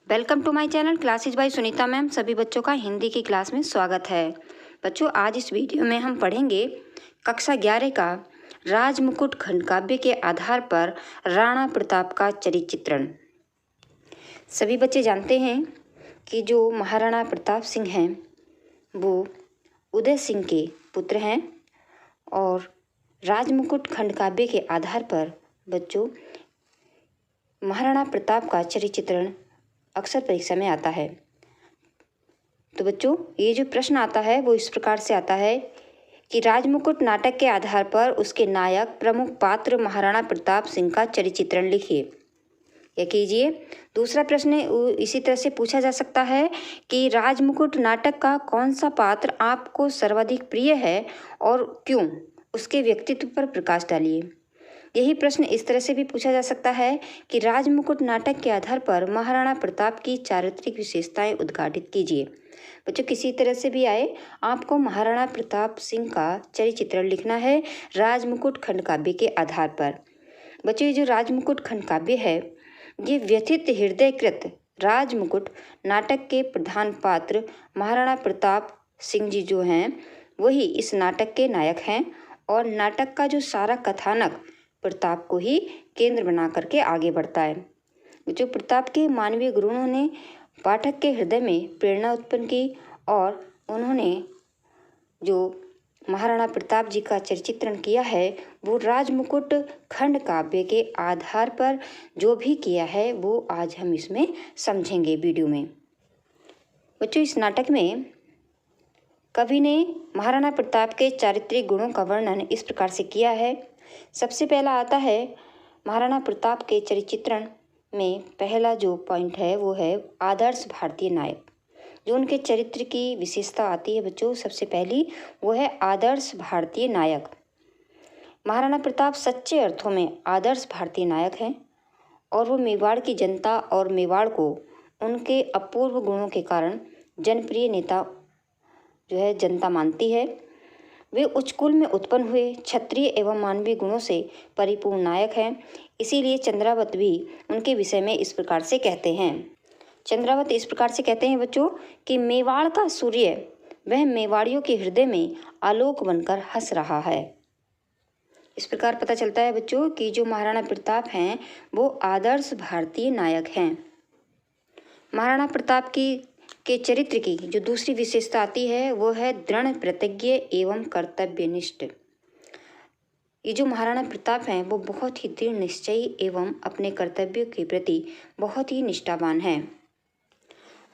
Welcome to my channel classes by Sunita ma'am. सभी बच्चों का हिंदी की क्लास में स्वागत है। बच्चों, आज इस वीडियो में हम पढ़ेंगे कक्षा 11 का राजमुकुट खंड काव्य के आधार पर राणा प्रताप का चरित्र चित्रण। सभी बच्चे जानते हैं कि जो महाराणा प्रताप सिंह हैं वो उदय सिंह के पुत्र हैं और राजमुकुट खंड काव्य के आधार पर बच्चों महाराणा प्रताप का चरित्र चित्रण अक्सर परीक्षा में आता है। तो बच्चों, ये जो प्रश्न आता है वो इस प्रकार से आता है कि राजमुकुट नाटक के आधार पर उसके नायक प्रमुख पात्र महाराणा प्रताप सिंह का चरित्र चित्रण लिखिए। यह कीजिए। दूसरा प्रश्न इसी तरह से पूछा जा सकता है कि राजमुकुट नाटक का कौन सा पात्र आपको सर्वाधिक प्रिय है और क्यों, उसके व्यक्तित्व पर प्रकाश डालिए। यही प्रश्न इस तरह से भी पूछा जा सकता है कि राजमुकुट नाटक के आधार पर महाराणा प्रताप की चारित्रिक विशेषताएं उद्घाटित कीजिए। बच्चों, किसी तरह से भी आए, आपको महाराणा प्रताप सिंह का चरित्र चित्रण लिखना है राजमुकुट खंड काव्य के आधार पर। बच्चों, ये जो राजमुकुट खंड काव्य है ये व्यथित हृदयकृत राजमुकुट नाटक के प्रधान पात्र महाराणा प्रताप सिंह जी जो हैं वही इस नाटक के नायक हैं और नाटक का जो सारा कथानक प्रताप को ही केंद्र बना करके आगे बढ़ता है। जो प्रताप के मानवीय गुणों ने पाठक के हृदय में प्रेरणा उत्पन्न की और उन्होंने जो महाराणा प्रताप जी का चरित्र किया है वो राजमुकुट खंड काव्य के आधार पर जो भी किया है वो आज हम इसमें समझेंगे वीडियो में। बच्चों, इस नाटक में कवि ने महाराणा प्रताप के चारित्रिक गुणों का वर्णन इस प्रकार से किया है। सबसे पहला आता है महाराणा प्रताप के चरित्र चित्रण में पहला जो पॉइंट है वो है आदर्श भारतीय नायक। जो उनके चरित्र की विशेषता आती है बच्चों, सबसे पहली वो है आदर्श भारतीय नायक। महाराणा प्रताप सच्चे अर्थों में आदर्श भारतीय नायक हैं और वो मेवाड़ की जनता और मेवाड़ को उनके अपूर्व गुणों के कारण जनप्रिय नेता जो है जनता मानती है। वे उच्च कुल में उत्पन्न हुए क्षत्रिय एवं मानवीय गुणों से परिपूर्ण नायक हैं। इसीलिए चंद्रावत भी उनके विषय में इस प्रकार से कहते हैं। चंद्रावत इस प्रकार से कहते हैं बच्चों कि मेवाड़ का सूर्य वह मेवाड़ियों के हृदय में आलोक बनकर हंस रहा है। इस प्रकार पता चलता है बच्चों कि जो महाराणा प्रताप हैं वो आदर्श भारतीय नायक हैं। महाराणा प्रताप के चरित्र की जो दूसरी विशेषता आती है वो है दृढ़ प्रतिज्ञ एवं कर्तव्यनिष्ठ। ये जो महाराणा प्रताप हैं वो बहुत ही दृढ़ निश्चयी एवं अपने कर्तव्यों के प्रति बहुत ही निष्ठावान हैं।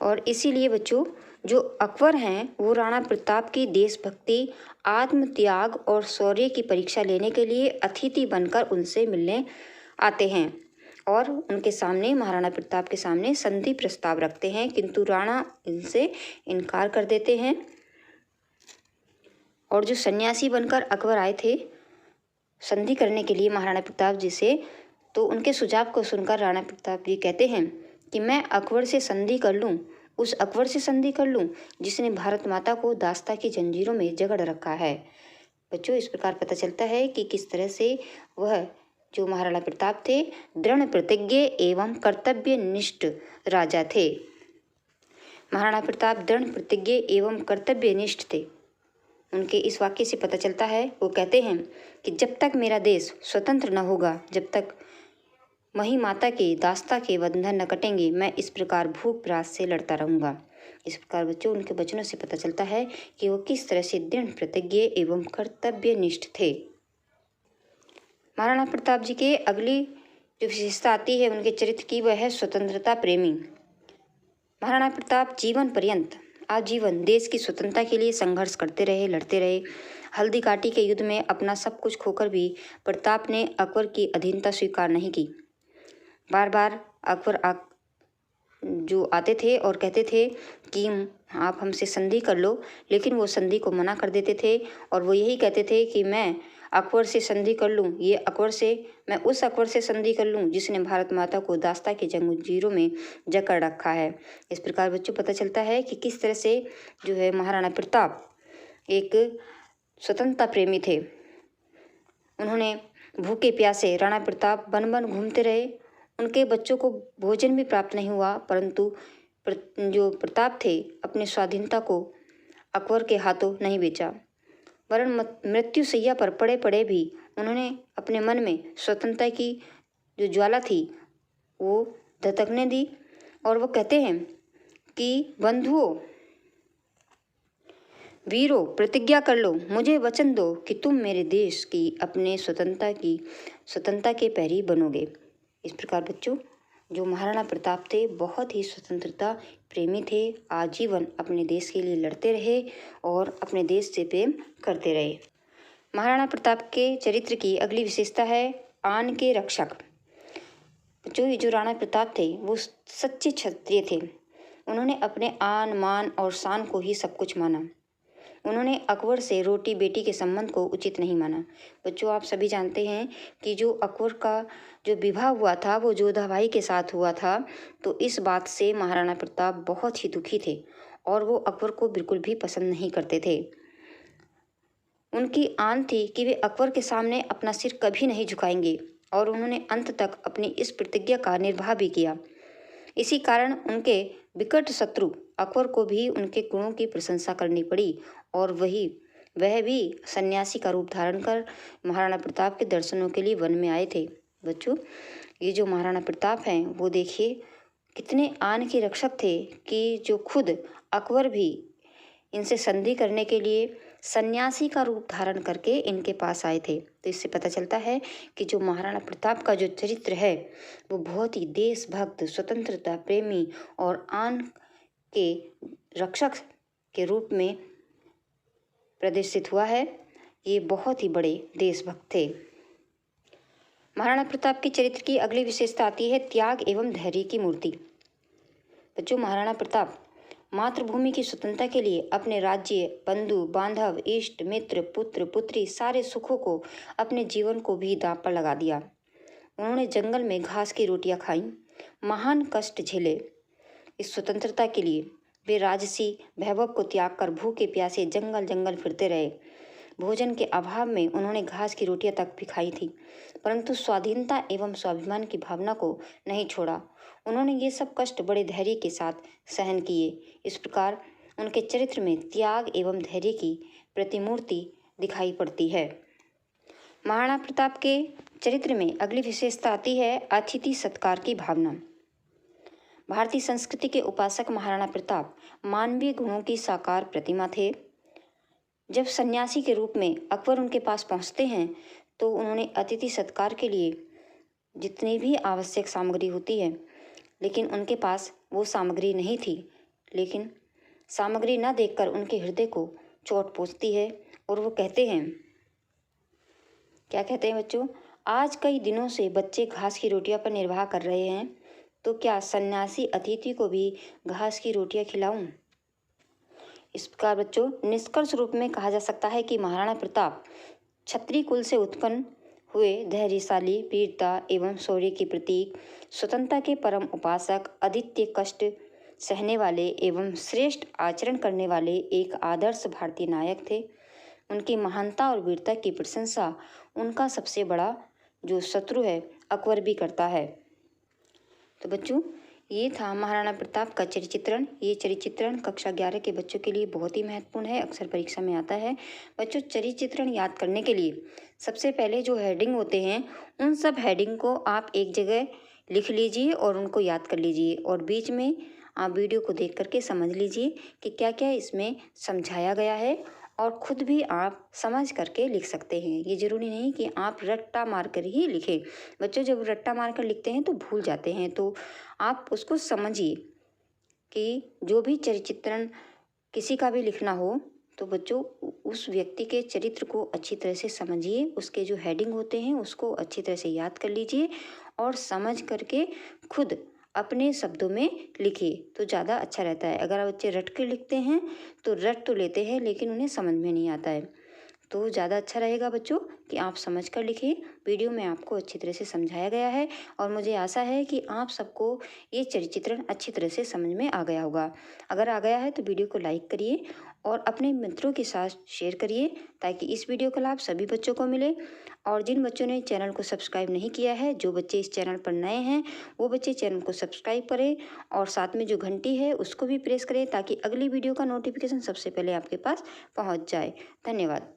और इसीलिए बच्चों जो अकबर हैं वो राणा प्रताप की देशभक्ति, आत्मत्याग और शौर्य की परीक्षा लेने के लिए अतिथि बनकर उनसे मिलने आते हैं और उनके सामने महाराणा प्रताप के सामने संधि प्रस्ताव रखते हैं, किंतु राणा इनसे इनकार कर देते हैं। और जो सन्यासी बनकर अकबर आए थे संधि करने के लिए महाराणा प्रताप जी से, तो उनके सुझाव को सुनकर राणा प्रताप जी कहते हैं कि मैं अकबर से संधि कर लूं, उस अकबर से संधि कर लूं जिसने भारत माता को दास्ता की जंजीरों में जकड़ रखा है। बच्चों, इस प्रकार पता चलता है कि किस तरह से वह जो महाराणा प्रताप थे दृढ़ प्रतिज्ञ एवं कर्तव्यनिष्ठ राजा थे। महाराणा प्रताप दृढ़ प्रतिज्ञ एवं कर्तव्यनिष्ठ थे। उनके इस वाक्य से पता चलता है, वो कहते हैं कि जब तक मेरा देश स्वतंत्र न होगा, जब तक मही माता के दास्ता के बंधन न कटेंगे, मैं इस प्रकार भूख प्यास से लड़ता रहूँगा। इस प्रकार बच्चों उनके वचनों से पता चलता है कि वो किस तरह से दृढ़ प्रतिज्ञ एवं कर्तव्यनिष्ठ थे। महाराणा प्रताप जी के अगली जो विशेषता आती है उनके चरित्र की वह है स्वतंत्रता प्रेमी। महाराणा प्रताप जीवन पर्यंत आजीवन देश की स्वतंत्रता के लिए संघर्ष करते रहे, लड़ते रहे। हल्दी घाटी के युद्ध में अपना सब कुछ खोकर भी प्रताप ने अकबर की अधीनता स्वीकार नहीं की। बार बार अकबर जो आते थे और कहते थे कि आप हमसे संधि कर लो, लेकिन वो संधि को मना कर देते थे और वो यही कहते थे कि मैं अकबर से संधि कर लूँ, मैं उस अकबर से संधि कर लूँ जिसने भारत माता को दास्ता के जंजीरों में जकड़ रखा है। इस प्रकार बच्चों पता चलता है कि किस तरह से जो है महाराणा प्रताप एक स्वतंत्रता प्रेमी थे। उन्होंने भूखे प्यासे राणा प्रताप वन वन घूमते रहे उनके बच्चों को भोजन भी प्राप्त नहीं हुआ, परंतु जो प्रताप थे अपने स्वाधीनता को अकबर के हाथों नहीं बेचा, वरन मृत्यु शैया पर पड़े पड़े भी उन्होंने अपने मन में स्वतंत्रता की जो ज्वाला थी वो धधकने दी। और वो कहते हैं कि बंधुओं, वीरों, प्रतिज्ञा कर लो, मुझे वचन दो कि तुम मेरे देश की अपने स्वतंत्रता के पैरी बनोगे। इस प्रकार बच्चों, जो महाराणा प्रताप थे बहुत ही स्वतंत्रता प्रेमी थे, आजीवन अपने देश के लिए लड़ते रहे और अपने देश से प्रेम करते रहे। महाराणा प्रताप के चरित्र की अगली विशेषता है आन के रक्षक। बच्चों, ये जो राणा प्रताप थे वो सच्चे क्षत्रिय थे। उन्होंने अपने आन मान और शान को ही सब कुछ माना। उन्होंने अकबर से रोटी बेटी के संबंध को उचित नहीं माना। बच्चों, आप सभी जानते हैं कि जो अकबर का जो विवाह हुआ था वो जोधाबाई के साथ हुआ था, तो इस बात से महाराणा प्रताप बहुत ही दुखी थे और वो अकबर को बिल्कुल भी पसंद नहीं करते थे। उनकी आन थी कि वे अकबर के सामने अपना सिर कभी नहीं झुकाएंगे और उन्होंने अंत तक अपनी इस प्रतिज्ञा का निर्वाह भी किया। इसी कारण उनके विकट शत्रु अकबर को भी उनके गुणों की प्रशंसा करनी पड़ी और वह भी सन्यासी का रूप धारण कर महाराणा प्रताप के दर्शनों के लिए वन में आए थे। बच्चों, ये जो महाराणा प्रताप हैं वो देखिए कितने आन के रक्षक थे कि जो खुद अकबर भी इनसे संधि करने के लिए सन्यासी का रूप धारण करके इनके पास आए थे। तो इससे पता चलता है कि जो महाराणा प्रताप का जो चरित्र है वो बहुत ही देशभक्त, स्वतंत्रता प्रेमी और आन के रक्षक के रूप में प्रदर्शित हुआ है। ये बहुत ही बड़े देशभक्त थे। महाराणा प्रताप के चरित्र की अगली विशेषता आती है त्याग एवं धैर्य की मूर्ति। बच्चों, महाराणा प्रताप मातृभूमि की स्वतंत्रता के लिए अपने राज्य, बंधु बांधव, इष्ट मित्र, पुत्र पुत्री सारे सुखों को, अपने जीवन को भी दांव पर लगा दिया। उन्होंने जंगल में घास की रोटियां खाई, महान कष्ट झेले। इस स्वतंत्रता के लिए वे राजसी वैभव को त्याग कर भूखे प्यासे जंगल जंगल फिरते रहे। भोजन के अभाव में उन्होंने घास की रोटियां तक भी खाई थी, परंतु स्वाधीनता एवं स्वाभिमान की भावना को नहीं छोड़ा। उन्होंने ये सब कष्ट बड़े धैर्य के साथ सहन किए। इस प्रकार उनके चरित्र में त्याग एवं धैर्य की प्रतिमूर्ति दिखाई पड़ती है। महाराणा प्रताप के चरित्र में अगली विशेषता आती है अतिथि सत्कार की भावना। भारतीय संस्कृति के उपासक महाराणा प्रताप मानवीय गुणों की साकार प्रतिमा थे। जब सन्यासी के रूप में अकबर उनके पास पहुंचते हैं तो उन्होंने अतिथि सत्कार के लिए जितनी भी आवश्यक सामग्री होती है, लेकिन उनके पास वो सामग्री नहीं थी। लेकिन सामग्री न देखकर उनके हृदय को चोट पहुंचती है और वो कहते हैं, क्या कहते हैं बच्चों, आज कई दिनों से बच्चे घास की रोटियां पर निर्वाह कर रहे हैं, तो क्या सन्यासी अतिथि को भी घास की रोटियां खिलाऊं। इस प्रकार बच्चों, निष्कर्ष रूप में कहा जा सकता है कि महाराणा प्रताप क्षत्रिय कुल से उत्पन्न हुए धैर्यशाली, वीरता एवं शौर्य के प्रतीक, स्वतंत्रता के परम उपासक, अद्वितीय कष्ट सहने वाले एवं श्रेष्ठ आचरण करने वाले एक आदर्श भारतीय नायक थे। उनकी महानता और वीरता की प्रशंसा उनका सबसे बड़ा जो शत्रु है अकबर भी करता है। तो बच्चों, ये था महाराणा प्रताप का चरित्र। ये चरित्र कक्षा 11 के बच्चों के लिए बहुत ही महत्वपूर्ण है, अक्सर परीक्षा में आता है। बच्चों, चरित्र याद करने के लिए सबसे पहले जो हेडिंग होते हैं उन सब हेडिंग को आप एक जगह लिख लीजिए और उनको याद कर लीजिए और बीच में आप वीडियो को देख करके समझ लीजिए कि क्या क्या इसमें समझाया गया है और खुद भी आप समझ करके लिख सकते हैं। ये ज़रूरी नहीं कि आप रट्टा मार कर ही लिखें। बच्चों, जब रट्टा मार कर लिखते हैं तो भूल जाते हैं, तो आप उसको समझिए कि जो भी चरित्र किसी का भी लिखना हो तो बच्चों उस व्यक्ति के चरित्र को अच्छी तरह से समझिए, उसके जो हेडिंग होते हैं उसको अच्छी तरह से याद कर लीजिए और समझ करके खुद अपने शब्दों में लिखिए तो ज़्यादा अच्छा रहता है। अगर बच्चे रट के लिखते हैं तो रट तो लेते हैं लेकिन उन्हें समझ में नहीं आता है, तो ज़्यादा अच्छा रहेगा बच्चों कि आप समझ कर लिखिए। वीडियो में आपको अच्छी तरह से समझाया गया है और मुझे आशा है कि आप सबको ये चरित्र अच्छी तरह से समझ में आ गया होगा। अगर आ गया है तो वीडियो को लाइक करिए और अपने मित्रों के साथ शेयर करिए ताकि इस वीडियो का लाभ सभी बच्चों को मिले। और जिन बच्चों ने चैनल को सब्सक्राइब नहीं किया है, जो बच्चे इस चैनल पर नए हैं, वो बच्चे चैनल को सब्सक्राइब करें और साथ में जो घंटी है उसको भी प्रेस करें ताकि अगली वीडियो का नोटिफिकेशन सबसे पहले आपके पास पहुंच जाए। धन्यवाद।